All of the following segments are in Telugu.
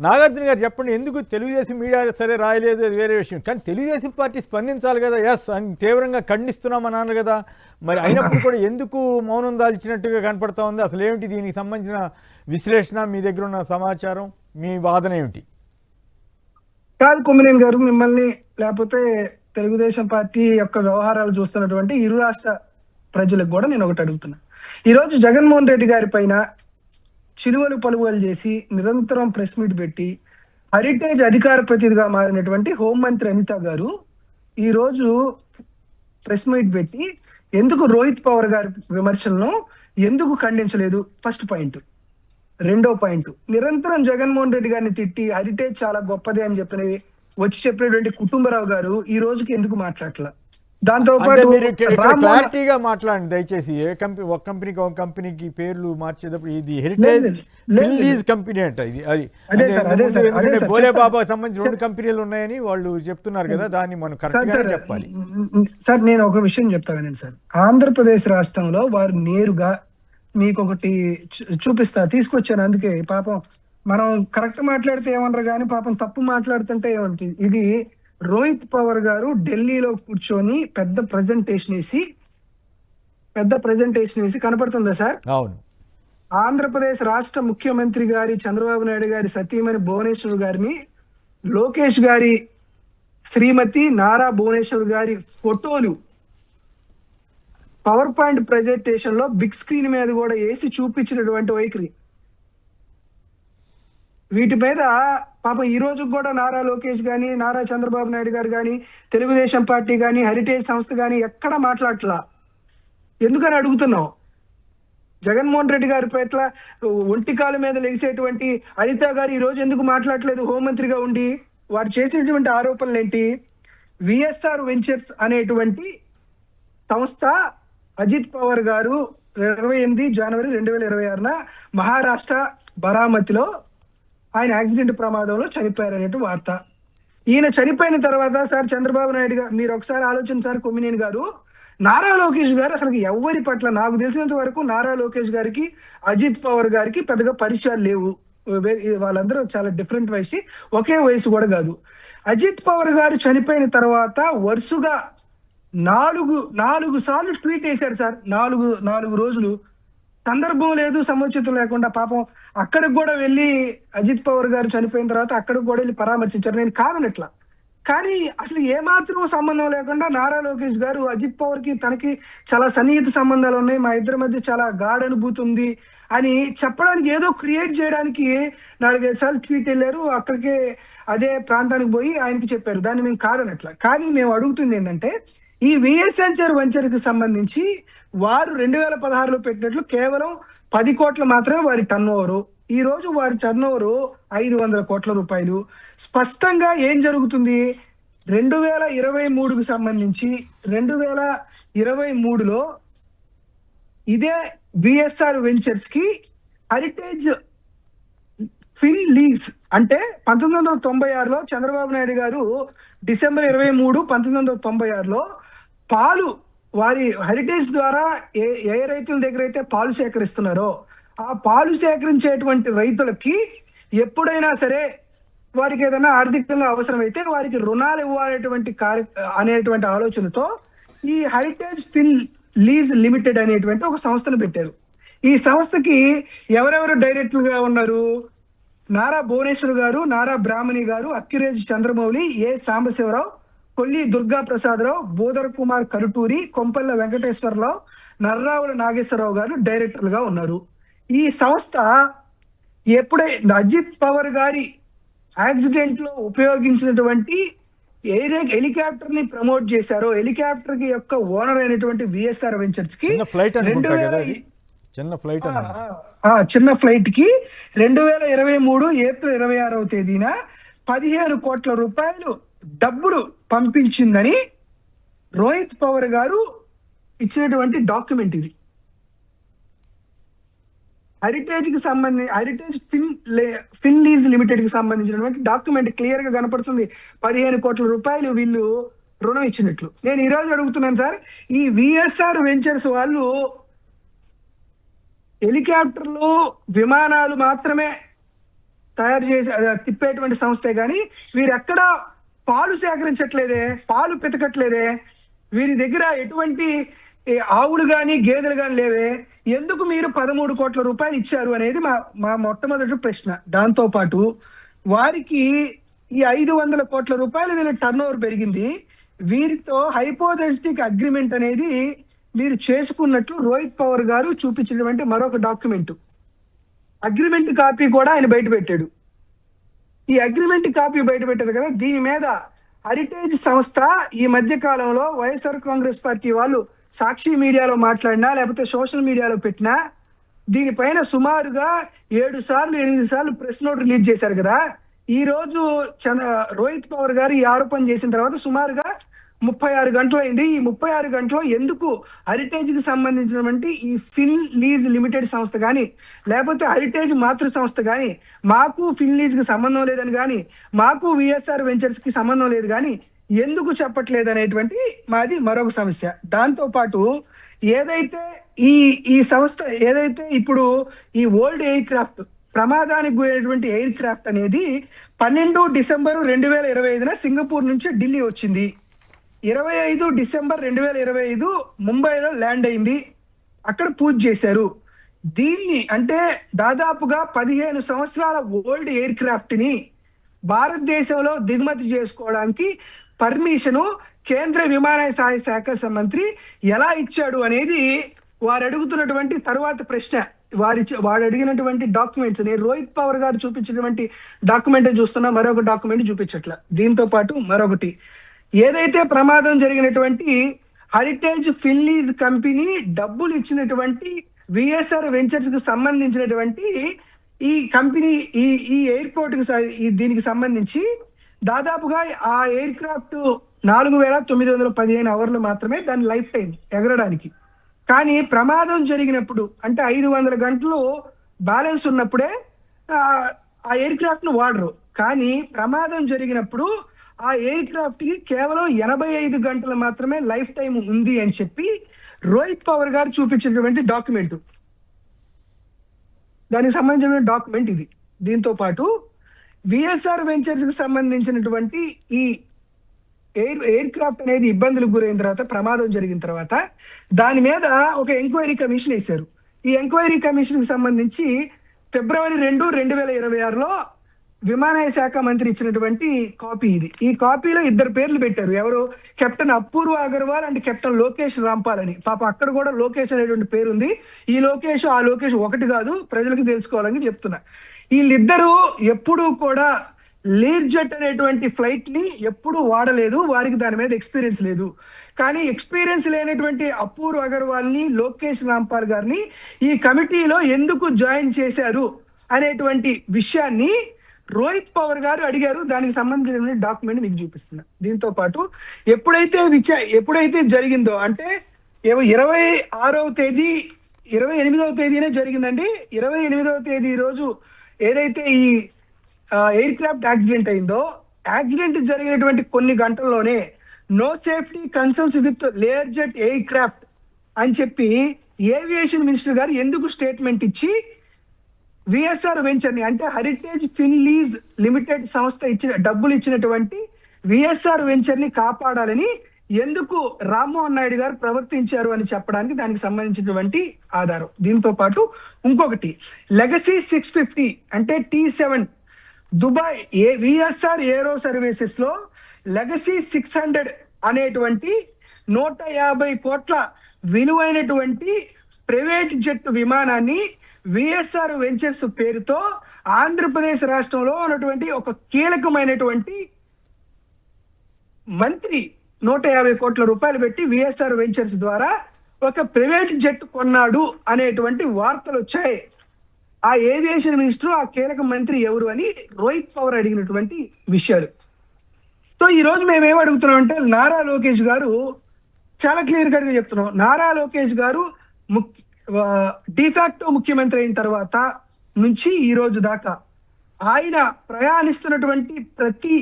నాగార్జున గారు చెప్పండి, ఎందుకు తెలుగుదేశం మీడియా సరే రాయలేదు, అది వేరే విషయం, కానీ తెలుగుదేశం పార్టీ స్పందించాలి కదా. ఎస్ అని తీవ్రంగా ఖండిస్తున్నామని అన్నారు కదా, మరి అయినప్పుడు కూడా ఎందుకు మౌనం దాల్చినట్టుగా కనపడతా ఉంది? అసలు ఏమిటి దీనికి సంబంధించిన విశ్లేషణ, మీ దగ్గర ఉన్న సమాచారం, మీ వాదన ఏమిటి? కాదు కొమ్మినేని గారు, మిమ్మల్ని లేకపోతే తెలుగుదేశం పార్టీ యొక్క వ్యవహారాలు చూస్తున్నటువంటి ఇరు రాష్ట్ర ప్రజలకు కూడా నేను ఒకటి అడుగుతున్నా. ఈరోజు జగన్మోహన్ రెడ్డి గారి పైన చిలువలు పలువలు చేసి నిరంతరం ప్రెస్ మీట్ పెట్టి హెరిటేజ్ అధికార ప్రతినిధిగా మారినటువంటి హోంమంత్రి అనిత గారు ఈరోజు ప్రెస్ మీట్ పెట్టి ఎందుకు రోహిత్ పవార్ గారి విమర్శలను ఎందుకు ఖండించలేదు? First point. రెండో పాయింట్, నిరంతరం జగన్మోహన్ రెడ్డి గారిని తిట్టి హెరిటేజ్ చాలా గొప్పదే అని చెప్పి వచ్చి చెప్పినటువంటి కుటుంబరావు గారు ఈ రోజుకి ఎందుకు మాట్లాడట్లా? దాంతో పాటు క్లారిటీగా మాట్లాడండి దయచేసి. ఏ కంపెనీ, ఒక కంపెనీకి ఒక కంపెనీకి పేర్లు మార్చేటప్పుడు ఇది హెరిటేజ్ కంపెనీ అంట. ఇది అది బోలేబాబా సంబంధించి 2 కంపెనీలు ఉన్నాయని వాళ్ళు చెప్తున్నారు కదా, దాన్ని మనం కరెక్ట్గా చెప్పాలి. సార్ నేను ఒక విషయం చెప్తానండి సార్. ఆంధ్రప్రదేశ్ రాష్ట్రంలో వారు నేరుగా మీకు ఒకటి చూపిస్తా, తీసుకొచ్చాను. అందుకే పాపం మనం కరెక్ట్ మాట్లాడితే ఏమన్నారు కానీ పాపం తప్పు మాట్లాడుతుంటే ఏమంటుంది. ఇది రోహిత్ పవార్ గారు ఢిల్లీలో కూర్చొని పెద్ద ప్రజెంటేషన్ వేసి కనపడుతుందా సార్? అవును. ఆంధ్రప్రదేశ్ రాష్ట్ర ముఖ్యమంత్రి గారి చంద్రబాబు నాయుడు గారి సతీమణి భువనేశ్వర్ గారిని, లోకేష్ గారి శ్రీమతి నారా భువనేశ్వర్ గారి ఫోటోలు పవర్ పాయింట్ ప్రజెంటేషన్ లో బిగ్ స్క్రీన్ మీద కూడా వేసి చూపించినటువంటి వైఖరి. వీటి మీద పాపం ఈ రోజు కూడా నారా లోకేష్ గాని, నారా చంద్రబాబు నాయుడు గారు కానీ, తెలుగుదేశం పార్టీ కానీ, హెరిటేజ్ సంస్థ కానీ ఎక్కడ మాట్లాడట్లా. ఎందుకని అడుగుతున్నాం? జగన్మోహన్ రెడ్డి గారి పట్ల ఒంటికాల మీద లెగిసేటువంటి అనిత గారు ఈ రోజు ఎందుకు మాట్లాడట్లేదు? హోంమంత్రిగా ఉండి వారు చేసినటువంటి ఆరోపణలు ఏంటి? విఎస్ఆర్ వెంచర్స్ అనేటువంటి సంస్థ అజిత్ పవార్ గారు 28 జనవరి 2026 మహారాష్ట్ర బారామతిలో ఆయన యాక్సిడెంట్ ప్రమాదంలో చనిపోయారనేటు వార్త. ఈయన చనిపోయిన తర్వాత సార్ చంద్రబాబు నాయుడు గారు, మీరు ఒకసారి ఆలోచించారు కొమ్మినేని గారు, నారా లోకేష్ గారు అసలు ఎవరి పట్ల, నాకు తెలిసినంత వరకు నారా లోకేష్ గారికి అజిత్ పవార్ గారికి పెద్దగా పరిచయాలు లేవు. వాళ్ళందరూ చాలా డిఫరెంట్ వయసు, ఒకే వయసు కూడా కాదు. అజిత్ పవార్ గారు చనిపోయిన తర్వాత వరుసగా 4 సార్లు ట్వీట్ వేశారు సార్. 4 రోజులు సందర్భం లేదు, సముచితం లేకుండా పాపం అక్కడికి కూడా వెళ్ళి అజిత్ పవార్ గారు చనిపోయిన తర్వాత అక్కడికి కూడా వెళ్ళి పరామర్శించారు. నేను కాదనట్లా, కానీ అసలు ఏమాత్రం సంబంధం లేకుండా నారా లోకేష్ గారు అజిత్ పవార్ కి తనకి చాలా సన్నిహిత సంబంధాలు ఉన్నాయి, మా ఇద్దరి మధ్య చాలా గాఢ అనుభూతి ఉంది అని చెప్పడానికి, ఏదో క్రియేట్ చేయడానికి 4-5 సార్లు ట్వీట్ వెళ్ళారు. అక్కడికే అదే ప్రాంతానికి పోయి ఆయనకి చెప్పారు. దాన్ని మేము కాదనట్లా. కానీ మేము అడుగుతుంది ఏంటంటే, ఈ విఎస్ఆర్ వెంచర్కి సంబంధించి వారు 2016లో పెట్టినట్లు కేవలం 10 కోట్ల మాత్రమే వారి టర్న్ ఓవరు. ఈ రోజు వారి టర్న్ ఓవరు 500 కోట్ల రూపాయలు. స్పష్టంగా ఏం జరుగుతుంది? 2023కు సంబంధించి 2023లో ఇదే విఎస్ఆర్ వెంచర్స్ కి హెరిటేజ్ ఫిన్ లీజ్ అంటే 1996లో చంద్రబాబు నాయుడు గారు డిసెంబర్ 23, 1996లో పాలు వారి హెరిటేజ్ ద్వారా ఏ రైతుల దగ్గర అయితే పాలు సేకరిస్తున్నారో ఆ పాలు సేకరించేటువంటి రైతులకి ఎప్పుడైనా సరే వారికి ఏదైనా ఆర్థికంగా అవసరమైతే వారికి రుణాలు ఇవ్వాలనేటువంటి అనేటువంటి ఆలోచనతో ఈ హెరిటేజ్ ఫిన్ లీజ్ లిమిటెడ్ అనేటువంటి ఒక సంస్థను పెట్టారు. ఈ సంస్థకి ఎవరెవరు డైరెక్టర్గా ఉన్నారు? నారా భువనేశ్వర్ గారు, నారా బ్రాహ్మణి గారు, అక్కిరేజు చంద్రమౌళి, ఏ సాంబశివరావు, కొల్లి దుర్గా ప్రసాదరావు, బోదర్ కుమార్ కరుటూరి, కొంపల్ల వెంకటేశ్వరరావు, నర్రావుల నాగేశ్వరరావు గారు డైరెక్టర్లుగా ఉన్నారు. ఈ సంస్థ ఎప్పుడైతే అజిత్ పవార్ గారి యాక్సిడెంట్ లో ఉపయోగించినటువంటి ఏదైతే హెలికాప్టర్ ని ప్రమోట్ చేశారో, హెలికాప్టర్ కి యొక్క ఓనర్ అయినటువంటి విఎస్ఆర్ వెంచర్స్ కి చిన్న ఫ్లైట్ కి 2023 ఏప్రిల్ 26వ తేదీన 15 కోట్ల రూపాయలు డబ్బులు పంపించిందని రోహిత్ పవార్ గారు ఇచ్చినటువంటి డాక్యుమెంట్ ఇది. హెరిటేజ్ ఫిన్ లీజ్ లిమిటెడ్ కి సంబంధించినటువంటి డాక్యుమెంట్ క్లియర్ గా కనపడుతుంది. 15 కోట్ల రూపాయలు వీళ్ళు రుణం ఇచ్చినట్లు. నేను ఈ రోజు అడుగుతున్నాను సార్, ఈ విఎస్ఆర్ వెంచర్స్ వాళ్ళు హెలికాప్టర్లు, విమానాలు మాత్రమే తయారు చేసి తిప్పేటువంటి సంస్థే కానీ వీరెక్కడ పాలు సేకరించట్లేదే, పాలు పితకట్లేదే, వీరి దగ్గర ఎటువంటి ఆవులు కానీ గేదెలు కానీ లేవే, ఎందుకు మీరు 13 కోట్ల రూపాయలు ఇచ్చారు అనేది మా మొట్టమొదటి ప్రశ్న. దాంతో పాటు వారికి ఈ 500 కోట్ల రూపాయలు వీళ్ళ టర్న్ ఓవర్ పెరిగింది, వీరితో హైపోథెటిక్ అగ్రిమెంట్ అనేది మీరు చేసుకున్నట్లు రోహిత్ పవార్ గారు చూపించినటువంటి మరొక డాక్యుమెంట్, అగ్రిమెంట్ కాపీ కూడా ఆయన బయట పెట్టాడు. ఈ అగ్రిమెంట్ కాపీ బయట పెట్టారు కదా, దీని మీద హెరిటేజ్ సంస్థ ఈ మధ్య కాలంలో వైఎస్ఆర్ కాంగ్రెస్ పార్టీ వాళ్ళు సాక్షి మీడియాలో మాట్లాడినా లేకపోతే సోషల్ మీడియాలో పెట్టినా దీనిపైన సుమారుగా 7 సార్లు 8 సార్లు ప్రెస్ నోట్ రిలీజ్ చేశారు కదా. ఈ రోజు రోహిత్ పవార్ గారు ఈ ఆరోపణ చేసిన తర్వాత సుమారుగా 36 గంటలు అయింది. ఈ 36 గంటలో ఎందుకు హెరిటేజ్ కి సంబంధించినటువంటి ఈ ఫిన్ లీజ్ లిమిటెడ్ సంస్థ కానీ లేకపోతే హెరిటేజ్ మాతృ సంస్థ కానీ మాకు ఫిన్ లీజ్ కి సంబంధం లేదని కానీ మాకు విఎస్ఆర్ వెంచర్స్ కి సంబంధం లేదు కానీ ఎందుకు చెప్పట్లేదు అనేటువంటి మాది మరొక సమస్య. దాంతో పాటు ఏదైతే ఈ సంస్థ ఏదైతే ఇప్పుడు ఈ ఓల్డ్ ఎయిర్ క్రాఫ్ట్ ప్రమాదానికి గురైనటువంటి ఎయిర్ క్రాఫ్ట్ అనేది 12 డిసెంబర్ 2025 సింగపూర్ నుంచి ఢిల్లీ వచ్చింది. 25 డిసెంబర్ 2025 ముంబైలో ల్యాండ్ అయింది, అక్కడ పూజ చేశారు. దీన్ని అంటే దాదాపుగా 15 సంవత్సరాల ఓల్డ్ ఎయిర్ క్రాఫ్ట్ ని భారతదేశంలో దిగుమతి చేసుకోవడానికి పర్మిషను కేంద్ర విమానయాన శాఖ మంత్రి ఎలా ఇచ్చాడు అనేది వారు అడుగుతున్నటువంటి తర్వాత ప్రశ్న. వాడు అడిగినటువంటి డాక్యుమెంట్స్ నేను రోహిత్ పవార్ గారు చూపించినటువంటి డాక్యుమెంట్ చూస్తున్నా, మరొక డాక్యుమెంట్ చూపించట్ల. దీంతో పాటు మరొకటి, ఏదైతే ప్రమాదం జరిగినటువంటి హెరిటేజ్ ఫిన్లీజ్ కంపెనీ డబ్బులు ఇచ్చినటువంటి విఎస్ఆర్ వెంచర్స్ కి సంబంధించినటువంటి ఈ కంపెనీ ఈ ఎయిర్పోర్ట్ కి దీనికి సంబంధించి దాదాపుగా ఆ ఎయిర్ క్రాఫ్ట్ 4915 అవర్లు మాత్రమే దాని లైఫ్ టైం ఎగరడానికి. కానీ ప్రమాదం జరిగినప్పుడు అంటే 500 గంటలు బ్యాలెన్స్ ఉన్నప్పుడే ఆ ఎయిర్ క్రాఫ్ట్ ను వాడరు. కానీ ప్రమాదం జరిగినప్పుడు ఆ ఎయిర్ క్రాఫ్ట్ కి కేవలం 85 గంటలు మాత్రమే లైఫ్ టైం ఉంది అని చెప్పి రోహిత్ పవార్ గారు చూపించినటువంటి డాక్యుమెంట్, దానికి సంబంధించిన డాక్యుమెంట్ ఇది. దీంతో పాటు విఎస్ఆర్ వెంచర్స్ కి సంబంధించినటువంటి ఈ ఎయిర్ క్రాఫ్ట్ అనేది ఇబ్బందులకు గురైన తర్వాత ప్రమాదం జరిగిన తర్వాత దాని మీద ఒక ఎంక్వైరీ కమిషన్ వేశారు. ఈ ఎంక్వైరీ కమిషన్ కి సంబంధించి ఫిబ్రవరి 2, 2026లో విమానయాన శాఖ మంత్రి ఇచ్చినటువంటి కాపీ ఇది. ఈ కాపీలో 2 పేర్లు పెట్టారు, ఎవరు, captain Apoorva Agarwal and captain Lokesh Rampal అని. పాప అక్కడ కూడా లోకేష్ అనేటువంటి పేరు ఉంది. ఈ లోకేష్ ఆ లోకేష్ ఒకటి కాదు, ప్రజలకు తెలుసుకోవాలని చెప్తున్నా. వీళ్ళిద్దరూ ఎప్పుడూ కూడా లీర్ జెట్ అనేటువంటి ఫ్లైట్ ని ఎప్పుడూ వాడలేదు, వారికి దాని మీద ఎక్స్పీరియన్స్ లేదు. కానీ ఎక్స్పీరియన్స్ లేనటువంటి అపూర్వ అగర్వాల్ ని లోకేష్ రాంపాల్ గారిని ఈ కమిటీలో ఎందుకు జాయిన్ చేశారు అనేటువంటి విషయాన్ని రోహిత్ పవార్ గారు అడిగారు. దానికి సంబంధించిన డాక్యుమెంట్ మీకు చూపిస్తున్నా. దీంతో పాటు ఎప్పుడైతే జరిగిందో అంటే 26వ తేదీ 28వ తేదీనే జరిగిందండి. 28వ తేదీ రోజు ఏదైతే ఈ ఎయిర్ క్రాఫ్ట్ యాక్సిడెంట్ అయిందో, యాక్సిడెంట్ జరిగినటువంటి కొన్ని గంటల్లోనే no safety concerns with Learjet aircraft అని చెప్పి ఏవియేషన్ మినిస్టర్ గారు ఎందుకు స్టేట్మెంట్ ఇచ్చి విఎస్ఆర్ వెంచర్ ని అంటే హెరిటేజ్ ఫిన్ లీజ్ లిమిటెడ్ సంస్థ డబ్బులు ఇచ్చినటువంటి విఎస్ఆర్ వెంచర్ ని కాపాడాలని ఎందుకు రామ్మోహన్ నాయుడు గారు ప్రవర్తించారు అని చెప్పడానికి దానికి సంబంధించినటువంటి ఆధారం. దీంతో పాటు ఇంకొకటి, లెగసీ 650 అంటే T7 దుబాయ్ విఎస్ఆర్ ఏరో సర్వీసెస్ లో లెగసీ 600 అనేటువంటి 150 కోట్ల విలువైనటువంటి ప్రైవేట్ జెట్ విమానాన్ని విఎస్ఆర్ వెంచర్స్ పేరుతో ఆంధ్రప్రదేశ్ రాష్ట్రంలో ఉన్నటువంటి ఒక కీలకమైనటువంటి మంత్రి 150 కోట్ల రూపాయలు పెట్టి విఎస్ఆర్ వెంచర్స్ ద్వారా ఒక ప్రైవేట్ జెట్ కొన్నాడు అనేటువంటి వార్తలు వచ్చాయి. ఆ ఏవియేషన్ మినిస్టర్ ఆ కీలక మంత్రి ఎవరు అని రోహిత్ పవార్ అడిగినటువంటి విషయాలు. సో ఈ రోజు మేము ఏం అడుగుతున్నాం అంటే, నారా లోకేష్ గారు చాలా క్లియర్ కట్ గా చెప్తున్నాం, నారా లోకేష్ గారు డిఫాక్టో ముఖ్యమంత్రి అయిన తర్వాత నుంచి ఈ రోజు దాకా ఆయన ప్రయాణిస్తున్నటువంటి ప్రతి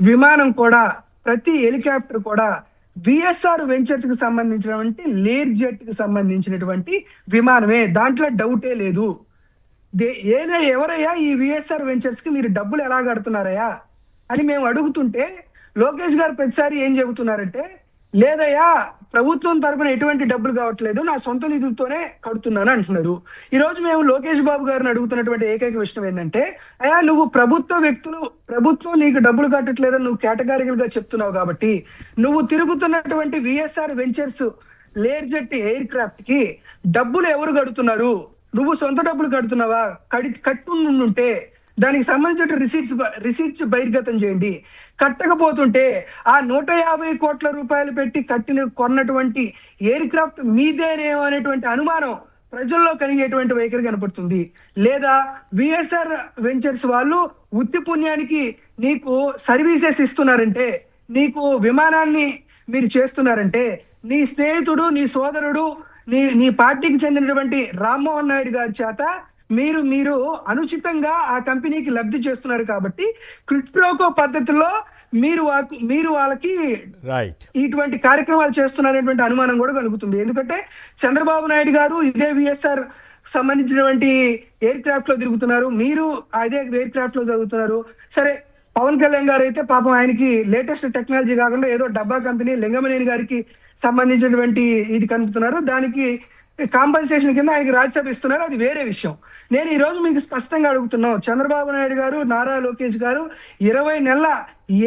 విమానం కూడా, ప్రతి హెలికాప్టర్ కూడా విఎస్ఆర్ వెంచర్స్ కి సంబంధించినటువంటి లేర్ జెట్ కి సంబంధించినటువంటి విమానమే, దాంట్లో డౌటే లేదు. ఎవరయ్యా ఈ విఎస్ఆర్ వెంచర్స్ కి మీరు డబ్బులు ఎలా కడుతున్నారయ్యా అని మేము అడుగుతుంటే లోకేష్ గారు ప్రతిసారి ఏం చెబుతున్నారంటే, లేదయ్యా ప్రభుత్వం తరపున ఎటువంటి డబ్బులు కావట్లేదు, నా సొంత నిధులతోనే కడుతున్నాను అంటున్నారు. ఈ రోజు మేము లోకేష్ బాబు గారిని అడుగుతున్నటువంటి ఏకైక విషయం ఏంటంటే, అయ్యా నువ్వు ప్రభుత్వం నీకు డబ్బులు కట్టట్లేదని నువ్వు కేటగారికల్ గా చెప్తున్నావు కాబట్టి, నువ్వు తిరుగుతున్నటువంటి విఎస్ఆర్ వెంచర్స్ లేర్జెట్ ఎయిర్ క్రాఫ్ట్ కి డబ్బులు ఎవరు కడుతున్నారు? నువ్వు సొంత డబ్బులు కడుతున్నావా? కట్టుంటే దానికి సంబంధించిన రిసీట్స్ బహిర్గతం చేయండి. కట్టకపోతుంటే ఆ 150 కోట్ల రూపాయలు పెట్టి కొన్నటువంటి ఎయిర్ క్రాఫ్ట్ మీదేనేమో అనేటువంటి అనుమానం ప్రజల్లో కలిగేటువంటి వైఖరి కనపడుతుంది. లేదా విఎస్ఆర్ వెంచర్స్ వాళ్ళు ఉత్తి పుణ్యానికి నీకు సర్వీసెస్ ఇస్తున్నారంటే, నీకు విమానాన్ని మీరు చేస్తున్నారంటే, నీ స్నేహితుడు, నీ సోదరుడు, నీ పార్టీకి చెందినటువంటి రామ్మోహన్ నాయుడు గారి చేత మీరు అనుచితంగా ఆ కంపెనీకి లబ్ధి చేస్తున్నారు కాబట్టి క్విడ్ ప్రోకో పద్ధతిలో మీరు వాళ్ళకి ఇటువంటి కార్యక్రమాలు చేస్తున్నారనేటువంటి అనుమానం కూడా కలుగుతుంది. ఎందుకంటే చంద్రబాబు నాయుడు గారు ఇదే విఎస్ఆర్ సంబంధించినటువంటి ఎయిర్ క్రాఫ్ట్ లో తిరుగుతున్నారు, మీరు అదే ఎయిర్ క్రాఫ్ట్ లో జరుగుతున్నారు. సరే, పవన్ కళ్యాణ్ గారు అయితే పాపం ఆయనకి లేటెస్ట్ టెక్నాలజీ కాకుండా ఏదో డబ్బా కంపెనీ లింగమనేని గారికి సంబంధించినటువంటి ఇది కనుపుతున్నారు. దానికి కాంపన్సేషన్ కింద ఆయనకి రాజ్యసభ ఇస్తున్నారు, అది వేరే విషయం. నేను ఈ రోజు మీకు స్పష్టంగా అడుగుతున్నాం, చంద్రబాబు నాయుడు గారు, నారా లోకేష్ గారు 20 నెలల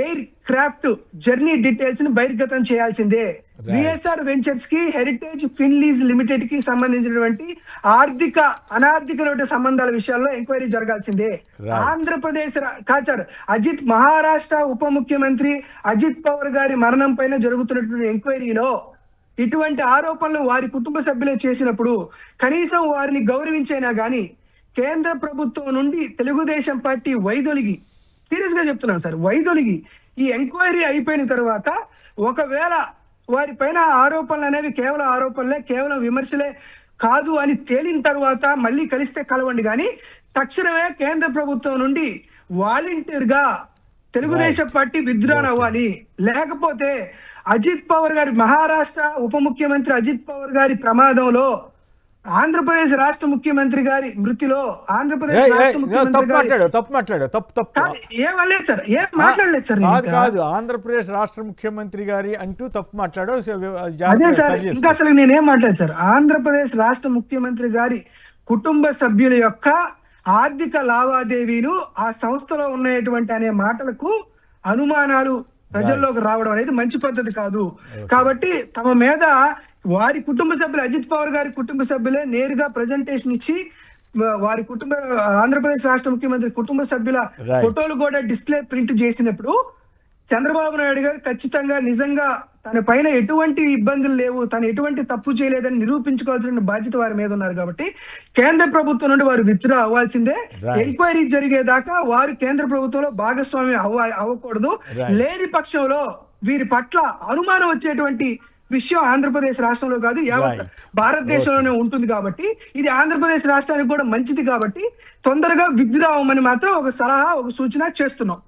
ఎయిర్ క్రాఫ్ట్ జర్నీ డీటెయిల్స్ ని బహిర్గతం చేయాల్సిందే. విఎస్ఆర్ వెంచర్స్ కి హెరిటేజ్ ఫిన్లీజ్ లిమిటెడ్ కి సంబంధించినటువంటి అనార్థిక సంబంధాల విషయాల్లో ఎంక్వైరీ జరగాల్సిందే. ఆంధ్రప్రదేశ్ మహారాష్ట్ర ఉప ముఖ్యమంత్రి అజిత్ పవార్ గారి మరణం పైన జరుగుతున్నటువంటి ఎంక్వైరీలో ఇటువంటి ఆరోపణలు వారి కుటుంబ సభ్యులే చేసినప్పుడు కనీసం వారిని గౌరవించైనా గానీ కేంద్ర ప్రభుత్వం నుండి తెలుగుదేశం పార్టీ వైదొలిగి, సీరియస్ గా చెప్తున్నాను సార్, వైదొలిగి ఈ ఎంక్వైరీ అయిపోయిన తర్వాత ఒకవేళ వారి పైన ఆరోపణలు అనేవి కేవలం ఆరోపణలే, కేవలం విమర్శలే కాదు అని తేలిన తర్వాత మళ్ళీ కలిస్తే కలవండి. కానీ తక్షణమే కేంద్ర ప్రభుత్వం నుండి వాలంటీర్ గా తెలుగుదేశం పార్టీ విత్డ్రాన్ అవ్వాలి. లేకపోతే అజిత్ పవార్ గారి, మహారాష్ట్ర ఉప ముఖ్యమంత్రి అజిత్ పవార్ గారి ప్రమాదంలో, ఆంధ్రప్రదేశ్ రాష్ట్ర ముఖ్యమంత్రి గారి మృతిలో, ఆంధ్రప్రదేశ్ రాష్ట్ర ముఖ్యమంత్రి కాదు ఆంధ్రప్రదేశ్ రాష్ట్ర ముఖ్యమంత్రి గారి అంటూ తప్పు మాట్లాడావు. అదే సార్, ఇంకా అసలు నేనేం మాట్లాడు సార్, ఆంధ్రప్రదేశ్ రాష్ట్ర ముఖ్యమంత్రి గారి కుటుంబ సభ్యుల యొక్క ఆర్థిక లావాదేవీలు ఆ సంస్థలో ఉన్నటువంటి అనే మాటలకు అనుమానాలు ప్రజల్లోకి రావడం అనేది మంచి పద్ధతి కాదు. కాబట్టి తమ మీద వారి కుటుంబ సభ్యులు, అజిత్ పవార్ గారి కుటుంబ సభ్యులే నేరుగా ప్రజెంటేషన్ ఇచ్చి వారి ఆంధ్రప్రదేశ్ రాష్ట్ర ముఖ్యమంత్రి కుటుంబ సభ్యుల ఫోటోలు కూడా డిస్ప్లే ప్రింట్ చేసినప్పుడు చంద్రబాబు నాయుడు గారు ఖచ్చితంగా నిజంగా తన పైన ఎటువంటి ఇబ్బందులు లేవు, తను ఎటువంటి తప్పు చేయలేదని నిరూపించుకోవాల్సిన బాధ్యత వారి మీద ఉన్నారు. కాబట్టి కేంద్ర ప్రభుత్వం నుండి వారు విత్డ్రా అవ్వాల్సిందే. ఎంక్వైరీ జరిగేదాకా వారు కేంద్ర ప్రభుత్వంలో భాగస్వామ్యం అవ్వకూడదు. లేని పక్షంలో వీరి పట్ల అనుమానం వచ్చేటువంటి విషయం ఆంధ్రప్రదేశ్ రాష్ట్రంలో కాదు, యావత్ భారతదేశంలోనే ఉంటుంది. కాబట్టి ఇది ఆంధ్రప్రదేశ్ రాష్ట్రానికి కూడా మంచిది. కాబట్టి తొందరగా విత్డ్రా అవ్వమని మాత్రం ఒక సలహా, ఒక సూచన చేస్తున్నాం.